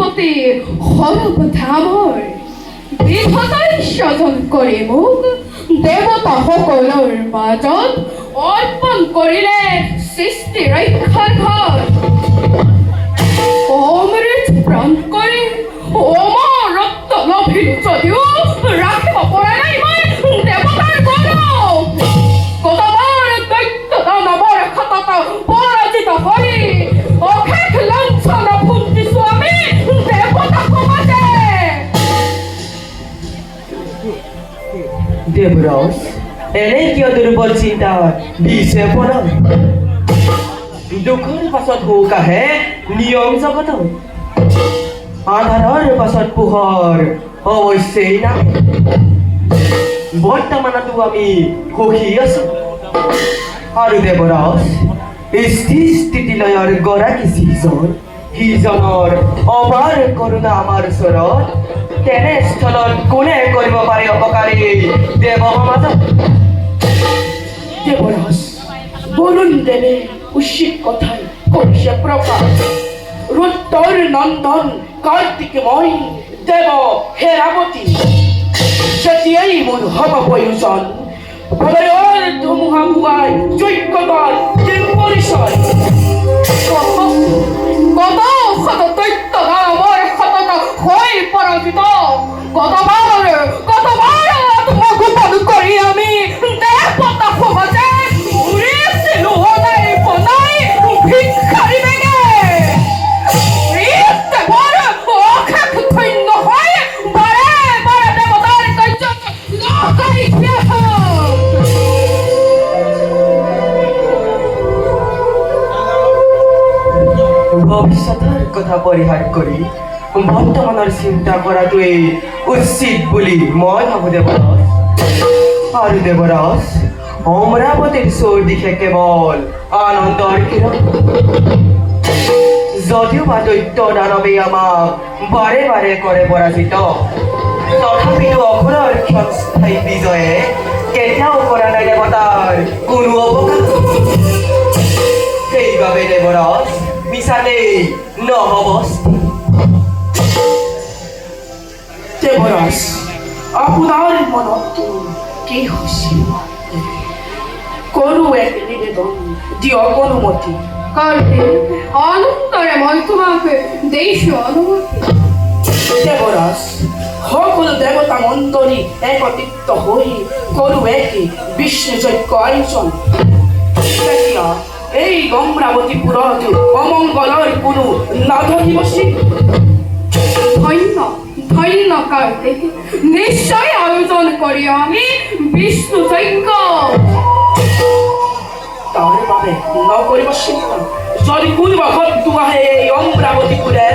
প্রতি হরপধামর বিধাতাই সাধন করে মুখ দেবতা সকলের মাজত অর্পণ করিলে সৃষ্টি রক্ষার ঘর অমৃত প্রাণ করে অমর রক্ত লভিল যদিও রাখিব পরে নাই মই দেবতার গৌরব কতবার দৈত্য দানবর খাতাত পরাজিত হই অশেষ লাঞ্ছনা ভুগিছো আমি দেবতা সমাজে। দেবরস এনে কিয় দুৰ্বল চিন্তা দিছে পৰম দুখৰ পাছত সুখ আহে নিয়ম জগত আন্ধাৰৰ পাছত পোহৰ অৱশ্যেই নাই বৰ্তমানতো আমি সুখী আছো আৰু দেৱৰস স্থিতিলয়ৰ গৰাকী যিজন সিজনৰ অপাৰ কৰোণা আমাৰ ওচৰত তেনে স্থলত কোনে কৰিব পাৰে অপকাৰী দেৱ সমাজত। দেবরস বরুণ দেবে উচিত কথাই করিছে প্রকাশ রুদ্র নন্দন কার্তিকময় দেব হেরাবতী যেতিয়াই মোৰ হব প্ৰয়োজন ভয়ৰ ধুমুহা মুৱাই যজ্ঞদল দিন পৰিচয় কত শত দৈত্য দানবৰ শতত হৈ পৰাজিত কতবার আত্মগোপন কৰি আমি দেবতা সমাজে উৰিছিলো অনাই বনাই ভিক্ষাৰী বেগে দেৱৰ অশেষ ধন্য হৈ বাৰে বাৰে দেৱতাৰ কাৰ্যত লগাই ভৱিষ্যতৰ কথা পৰিহাৰ কৰি বৰ্তমানৰ চিন্তা কৰাটোৱেই উচিত বুলি মই ভাবো দেৱৰস আৰু দেৱৰস অমৰাৱতীৰ চোৰ দিশে কেৱল আনন্দৰ কিৰণ যদিও বা দৈত্য দানৱে আমাক বাৰে বাৰে কৰে পৰাজিত তথাপিতো অসুৰৰ ক্ষণস্থায়ী বিজয়ে কেতিয়াও কৰা নাই দেৱতাৰ কোনো অৱকাশ সেইবাবে দেৱৰস মিছাতেই নহব দেবরস আপনার মনত কি হৈছিল করু এক নিবেদন দিয় অনুমতি কার্তিক অনন্তরে মই তোমাকে দেইছো অনুমতি। দেবরস সকল দেবতা মণ্ডলী একত্ৰিত হৈ করু একে বিষ্ণু যজ্ঞ আয়োজন তেতিয়া এই অমৰাৱতীপুৰত অমংগলৰ কোনো নাঘটিবচি ধন্য ধন্য কার্তিক নিশ্চয় আয়োজন করি আমি বিষ্ণু যজ্ঞ তার বাবে নকৰিব চিন্তা যদি কোনোবা শত্ৰু আহে এই অমৰাৱতীপুৰে